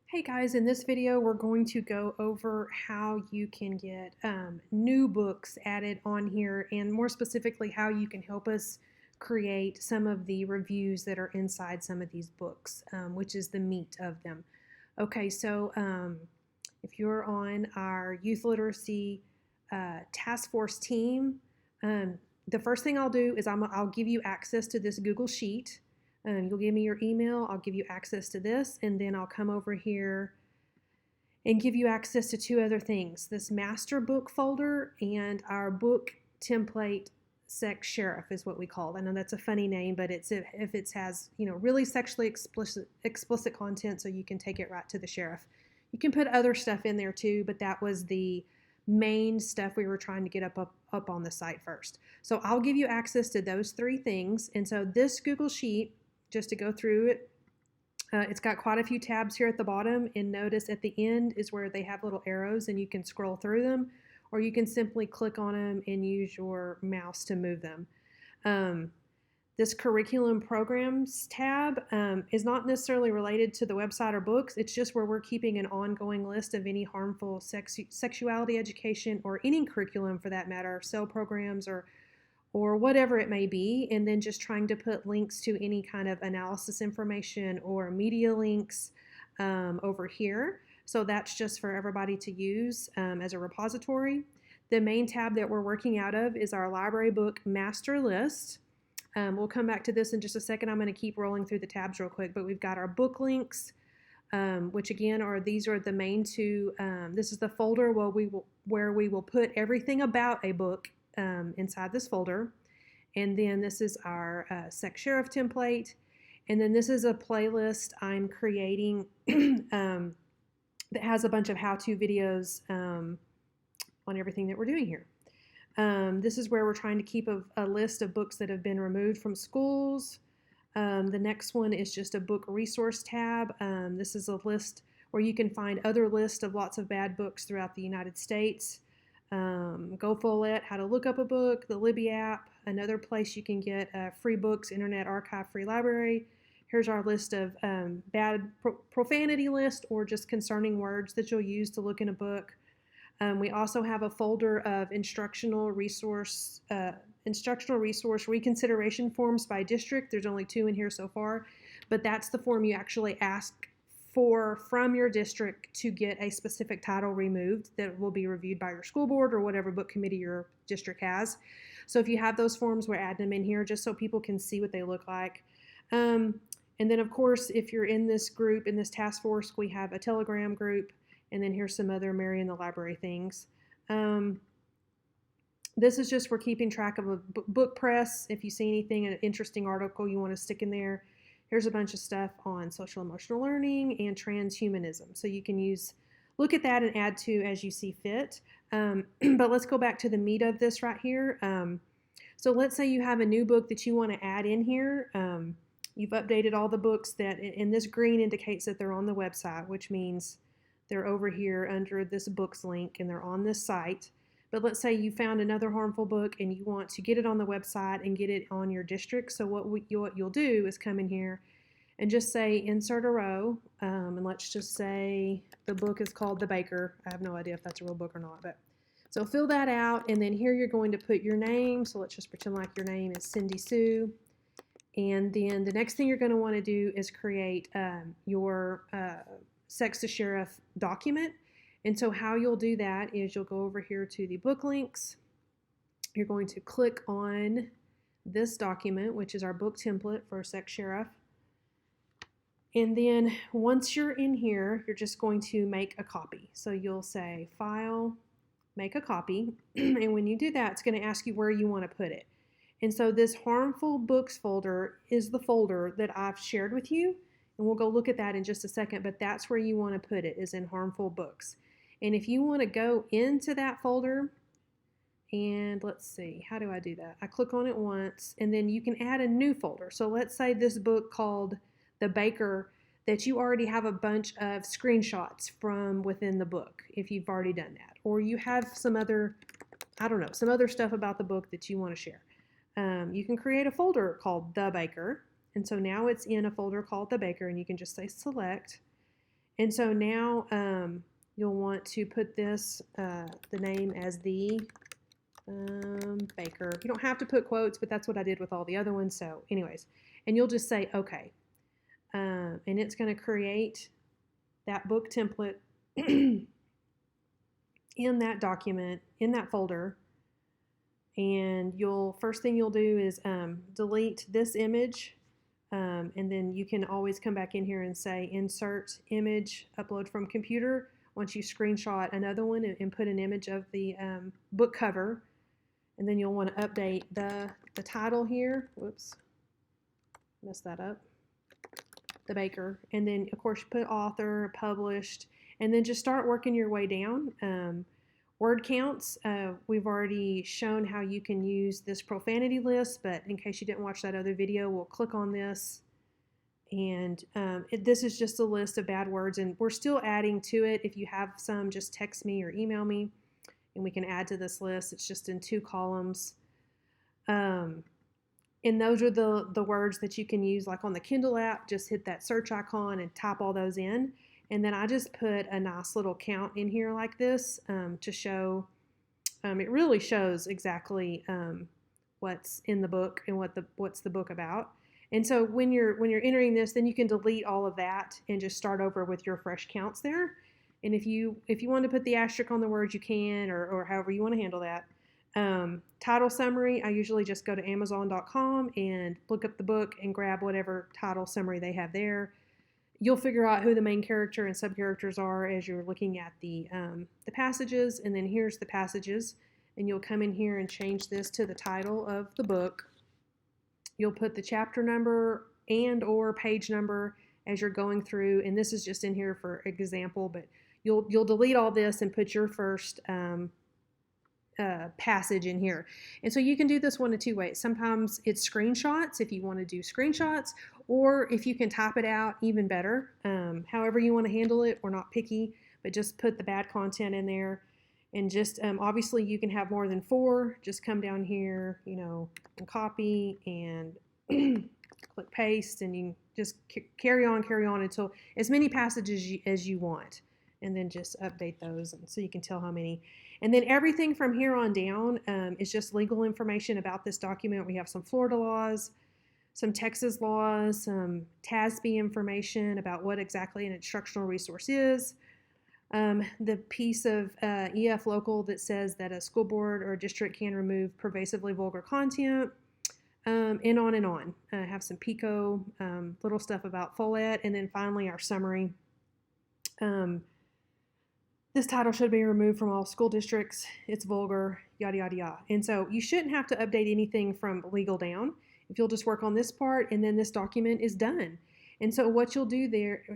Hey guys, in this video we're going to go over how you can get new books added on here, and more specifically how you can help us create some of the reviews that are inside some of these books, which is the meat of them. Okay, so if you're on our youth literacy task force team, the first thing I'll do is I'll give you access to this Google Sheet. You'll give me your email, I'll give you access to this, and then I'll come over here and give you access to two other things, this master book folder and our book template sheriff is what we call it. I know that's a funny name, but it's if it has, really sexually explicit content, so you can take it right to the sheriff. You can put other stuff in there too, but that was the main stuff we were trying to get up on the site first. So I'll give you access to those three things. And so this Google Sheet, just to go through it, it's got quite a few tabs here at the bottom, and notice at the end is where they have little arrows and you can scroll through them, or you can simply click on them and use your mouse to move them. This curriculum programs tab is not necessarily related to the website or books. It's just where we're keeping an ongoing list of any harmful sexuality education, or any curriculum for that matter, cell programs or whatever it may be, and then just trying to put links to any kind of analysis information or media links over here. So that's just for everybody to use as a repository. The main tab that we're working out of is our library book master list. We'll come back to this in just a second. I'm going to keep rolling through the tabs real quick, but we've got our book links, which again these are the main two. This is the folder where we will put everything about a book inside this folder. And then this is our Sec Sheriff template. And then this is a playlist I'm creating that has a bunch of how-to videos on everything that we're doing here. This is where we're trying to keep a list of books that have been removed from schools. The next one is just a book resource tab. This is a list where you can find other lists of lots of bad books throughout the United States. Go Follett, how to look up a book, the Libby app, another place you can get free books, Internet Archive Free Library. Here's our list of bad profanity list, or just concerning words that you'll use to look in a book. We also have a folder of instructional resource reconsideration forms by district. There's only 2 in here so far, but that's the form you actually ask from your district to get a specific title removed that will be reviewed by your school board or whatever book committee your district has. So if you have those forms, we're adding them in here just so people can see what they look like. And then of course, if you're in this group, in this task force, we have a Telegram group, and then here's some other Mary in the Library things. This is just for keeping track of a book press. If you see anything, an interesting article you want to stick in there. Here's a bunch of stuff on social emotional learning and transhumanism. So you can look at that and add to as you see fit. But let's go back to the meat of this right here. So let's say you have a new book that you want to add in here. You've updated all the books and this green indicates that they're on the website, which means they're over here under this books link and they're on this site. But let's say you found another harmful book and you want to get it on the website and get it on your district. So what you'll do is come in here and just say insert a row, and let's just say the book is called The Baker. I have no idea if that's a real book or not, but so fill that out, and then here you're going to put your name. So let's just pretend like your name is Cindy Sue. And then the next thing you're going to want to do is create your Sex to Sheriff document. And so how you'll do that is you'll go over here to the book links. You're going to click on this document, which is our book template for Sex Sheriff. And then once you're in here, you're just going to make a copy. So you'll say File, Make a Copy. And when you do that, it's going to ask you where you want to put it. And so this harmful books folder is the folder that I've shared with you. And we'll go look at that in just a second, but that's where you want to put it, is in harmful books. And if you want to go into that folder, and let's see, how do I do that? I click on it once, and then you can add a new folder. So let's say this book called The Baker, that you already have a bunch of screenshots from within the book, if you've already done that. Or you have some other stuff about the book that you want to share. You can create a folder called The Baker. And so now it's in a folder called The Baker, and you can just say select. And so now you'll want to put this, the name as the Baker. You don't have to put quotes, but that's what I did with all the other ones. So anyways, and you'll just say, okay. And it's going to create that book template in that document, in that folder. And first thing you'll do is delete this image. And then you can always come back in here and say insert image, upload from computer. Once you screenshot another one and put an image of the book cover. And then you'll want to update the title here. Whoops, messed that up. The Baker. And then, of course, put author, published, and then just start working your way down. Word counts, we've already shown how you can use this profanity list, but in case you didn't watch that other video, we'll click on this. And this is just a list of bad words, and we're still adding to it. If you have some, just text me or email me, and we can add to this list. It's just in 2 columns. And those are the words that you can use, like on the Kindle app. Just hit that search icon and type all those in. And then I just put a nice little count in here like this to show, it really shows exactly what's in the book and what's the book about. And so when you're entering this, then you can delete all of that and just start over with your fresh counts there. And if you want to put the asterisk on the words, you can, or however you want to handle that. Title summary, I usually just go to Amazon.com and look up the book and grab whatever title summary they have there. You'll figure out who the main character and sub-characters are as you're looking at the passages, and then here's the passages, and you'll come in here and change this to the title of the book. You'll put the chapter number and or page number as you're going through, and this is just in here for example, but you'll delete all this and put your first passage in here. And so you can do this one of 2 ways. Sometimes it's screenshots if you want to do screenshots, or if you can type it out, even better. However you want to handle it, we're not picky, but just put the bad content in there. And just obviously you can have more than 4. Just come down here, and copy and click paste, and you just carry on until as many passages as you want. And then just update those so you can tell how many. And then everything from here on down is just legal information about this document. We have some Florida laws, some Texas laws, some TASB information about what exactly an instructional resource is, the piece of EF local that says that a school board or a district can remove pervasively vulgar content, and on and on. Have some PICO, little stuff about FOLET, and then finally our summary. This title should be removed from all school districts. It's vulgar, yada, yada, yada. And so you shouldn't have to update anything from legal down. If you'll just work on this part, and then this document is done. And so what you'll do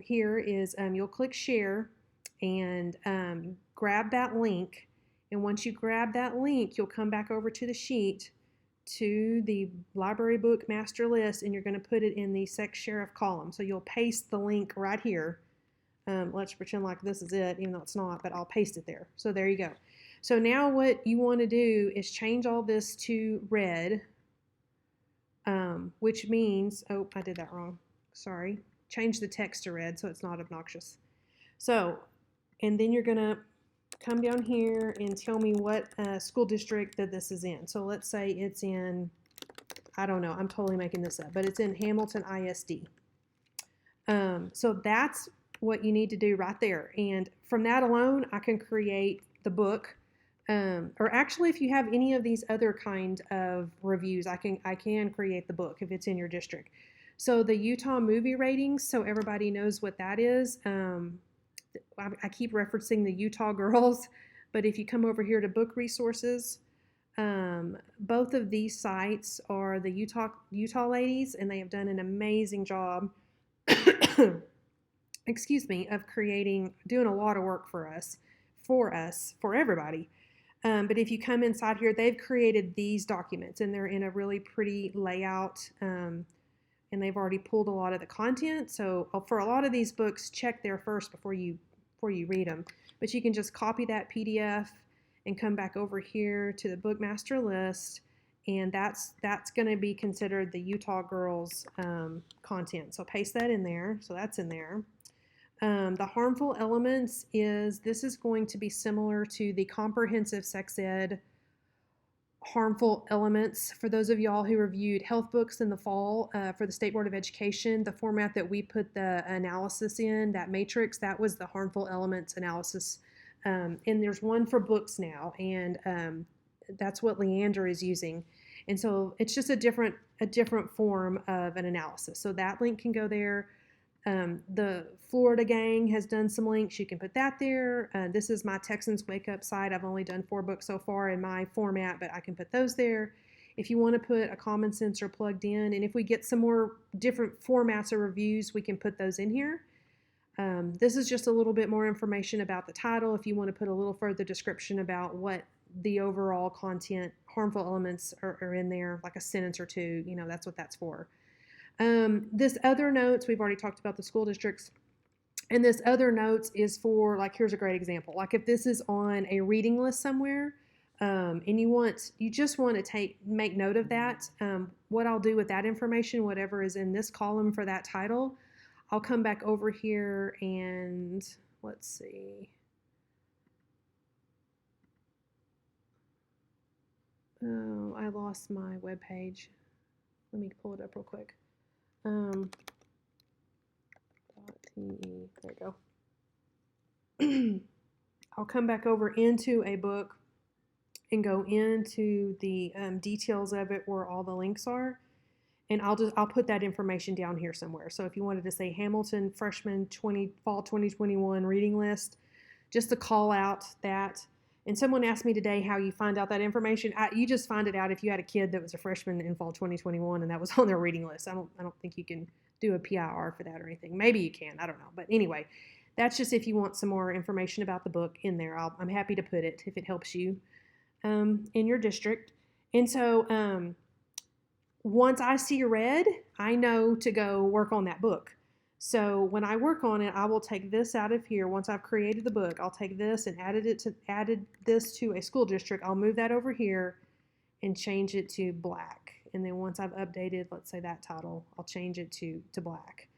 here is you'll click share and grab that link. And once you grab that link, you'll come back over to the sheet to the library book master list, and you're going to put it in the sec sheriff column. So you'll paste the link right here. Let's pretend like this is it, even though it's not, but I'll paste it there. So there you go. So now what you want to do is change all this to red, which means, oh, I did that wrong. Sorry. Change the text to red so it's not obnoxious. So, and then you're going to come down here and tell me what school district that this is in. So let's say it's in, I don't know, I'm totally making this up, but it's in Hamilton ISD. So that's what you need to do right there. And from that alone, I can create the book. Or actually, if you have any of these other kind of reviews, I can create the book if it's in your district. So the Utah movie ratings, so everybody knows what that is. I keep referencing the Utah girls, but if you come over here to book resources, both of these sites are the Utah ladies, and they have done an amazing job excuse me, of doing a lot of work for us, for everybody. But if you come inside here, they've created these documents, and they're in a really pretty layout, and they've already pulled a lot of the content. So for a lot of these books, check there first before you read them. But you can just copy that PDF and come back over here to the book master list, and that's going to be considered the Utah girls content. So paste that in there. So that's in there. The harmful elements this is going to be similar to the comprehensive sex ed harmful elements. For those of y'all who reviewed health books in the fall for the State Board of Education, the format that we put the analysis in, that matrix, that was the harmful elements analysis. And there's one for books now, and that's what Leander is using. And so it's just a different form of an analysis. So that link can go there. The Florida gang has done some links. You can put that there. This is my Texans Wake Up site. I've only done 4 books so far in my format, but I can put those there. If you want to put a common sense or plugged in, and if we get some more different formats or reviews, we can put those in here. This is just a little bit more information about the title. If you want to put a little further description about what the overall content, harmful elements are in there, like a sentence or two, that's what that's for. This other notes, we've already talked about the school districts, and this other notes is for, like, here's a great example. Like if this is on a reading list somewhere, and you just want to make note of that, what I'll do with that information, whatever is in this column for that title, I'll come back over here and let's see. Oh, I lost my web page. Let me pull it up real quick. .te, there we go. I'll come back over into a book and go into the details of it where all the links are, and I'll put that information down here somewhere. So if you wanted to say Hamilton freshman fall 2021 reading list, just to call out that. And someone asked me today how you find out that information. You just find it out if you had a kid that was a freshman in fall 2021 and that was on their reading list. I don't think you can do a PIR for that or anything. Maybe you can. I don't know. But anyway, that's just if you want some more information about the book in there. I'm happy to put it if it helps you in your district. And so once I see red, I know to go work on that book. So when I work on it, I will take this out of here. Once I've created the book, I'll take this and added this to a school district. I'll move that over here and change it to black. And then once I've updated, let's say that title, I'll change it to black.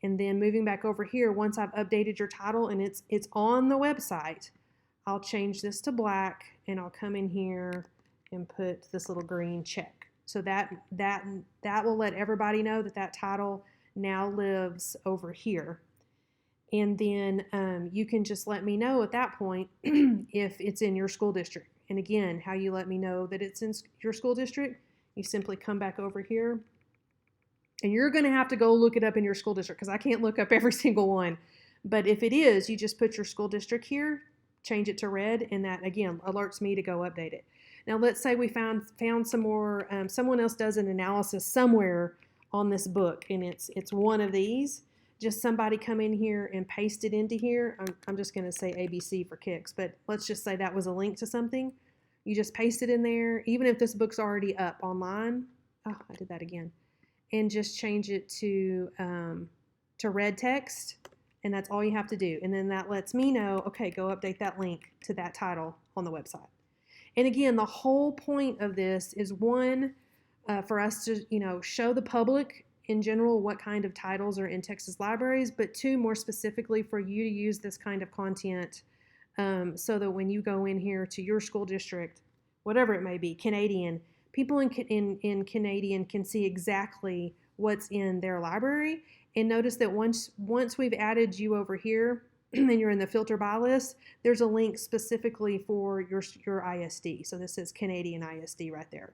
And then moving back over here, once I've updated your title and it's on the website, I'll change this to black and I'll come in here and put this little green check. So that will let everybody know that title now lives over here. And then you can just let me know at that point if it's in your school district. And again, how you let me know that it's in your school district, you simply come back over here. And you're going to have to go look it up in your school district because I can't look up every single one. But if it is, you just put your school district here, change it to red, and that, again, alerts me to go update it. Now, let's say we found some more, someone else does an analysis somewhere on this book, and it's one of these. Just somebody come in here and paste it into here. I'm just going to say ABC for kicks, but let's just say that was a link to something. You just paste it in there, even if this book's already up online. Oh, I did that again. And just change it to red text, and that's all you have to do. And then that lets me know, okay, go update that link to that title on the website. And again, the whole point of this is one, for us to, show the public in general what kind of titles are in Texas libraries, but two, more specifically for you to use this kind of content so that when you go in here to your school district, whatever it may be, Canadian, people in Canadian can see exactly what's in their library. And notice that once we've added you over here and you're in the filter by list, there's a link specifically for your ISD. So this says Canadian ISD right there.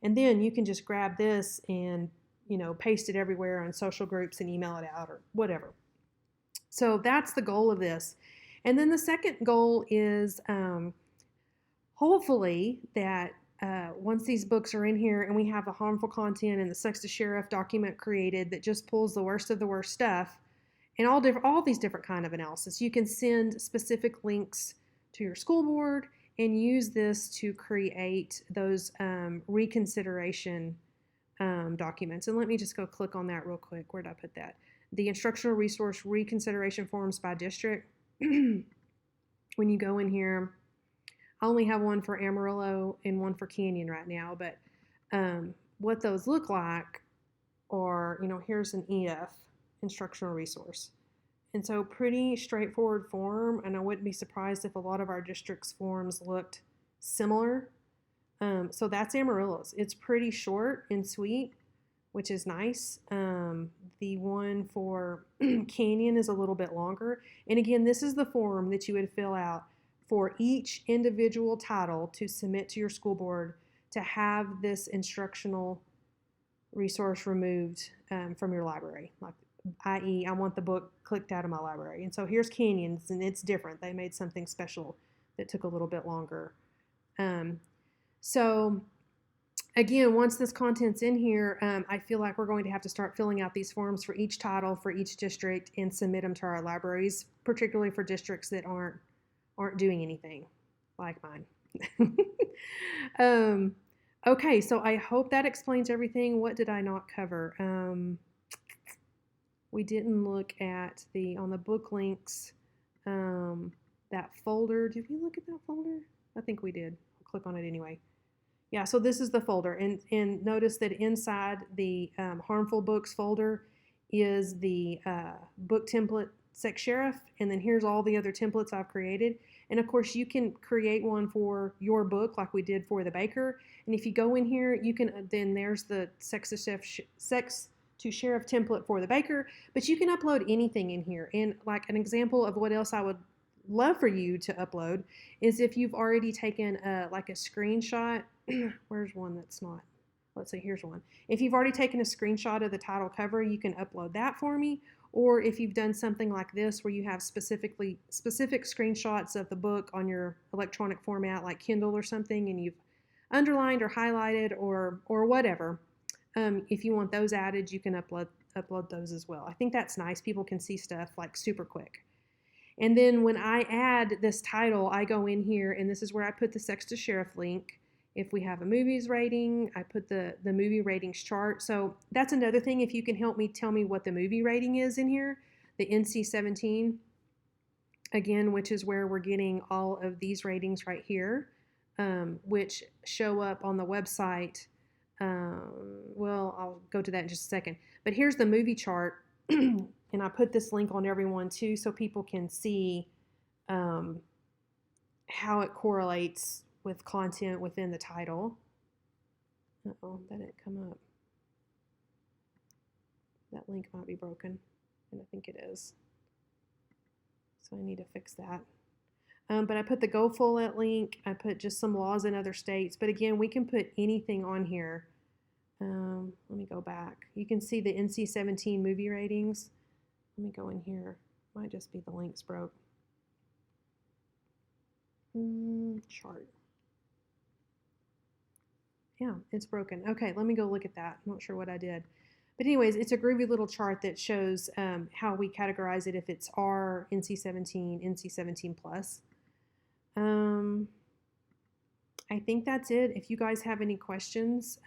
And then you can just grab this and, paste it everywhere on social groups and email it out or whatever. So that's the goal of this. And then the second goal is hopefully that once these books are in here and we have the harmful content and the sex to sheriff document created that just pulls the worst of the worst stuff and all these different kind of analysis, you can send specific links to your school board and use this to create those reconsideration documents. And let me just go click on that real quick. Where did I put that? The instructional resource reconsideration forms by district. When you go in here, I only have one for Amarillo and one for Canyon right now, but what those look like are, here's an EF, instructional resource. And so pretty straightforward form, and I wouldn't be surprised if a lot of our district's forms looked similar. So that's Amarillo's. It's pretty short and sweet, which is nice. The one for Canyon is a little bit longer. And again, this is the form that you would fill out for each individual title to submit to your school board to have this instructional resource removed from your library. Like, i.e., I want the book clicked out of my library. And so here's Canyons, and it's different. They made something special that took a little bit longer. So again, once this content's in here, I feel like we're going to have to start filling out these forms for each title, for each district, and submit them to our libraries, particularly for districts that aren't doing anything like mine. Okay, so I hope that explains everything. What did I not cover? We didn't look at on the book links, that folder. Did we look at that folder? I think we did. I'll click on it anyway. Yeah, so this is the folder, and notice that inside the harmful books folder is the book template Sec Sheriff, and then here's all the other templates I've created. And of course, you can create one for your book like we did for the Baker. And if you go in here, you can, then there's the Sex to Sheriff template for the Baker, but you can upload anything in here. And like an example of what else I would love for you to upload is if you've already taken like a screenshot. Where's one that's not? Let's see, here's one. If you've already taken a screenshot of the title cover, you can upload that for me. Or if you've done something like this where you have specific screenshots of the book on your electronic format like Kindle or something, and you've underlined or highlighted or whatever, if you want those added, you can upload those as well. I think that's nice. People can see stuff like super quick. And then when I add this title, I go in here, and this is where I put the Sex to Sheriff link. If we have a movies rating, I put the movie ratings chart. So that's another thing. If you can help me tell me what the movie rating is in here, the NC-17, again, which is where we're getting all of these ratings right here, which show up on the website. Well, I'll go to that in just a second. But here's the movie chart, and I put this link on everyone too so people can see how it correlates with content within the title. Uh-oh, that didn't come up. That link might be broken, and I think it is. So I need to fix that. But I put the Go Full It link. I put just some laws in other states. But again, we can put anything on here. Let me go back. You can see the NC-17 movie ratings. Let me go in here. Might just be the links broke. Chart. Yeah, it's broken. Okay, let me go look at that. I'm not sure what I did. But anyways, it's a groovy little chart that shows how we categorize it if it's R, NC-17, NC-17 plus. I think that's it. If you guys have any questions,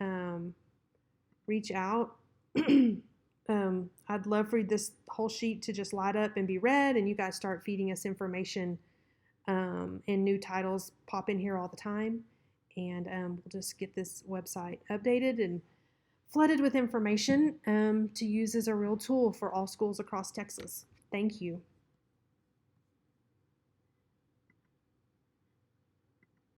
reach out. I'd love for this whole sheet to just light up and be read, and you guys start feeding us information, and new titles pop in here all the time. And we'll just get this website updated and flooded with information to use as a real tool for all schools across Texas. Thank you.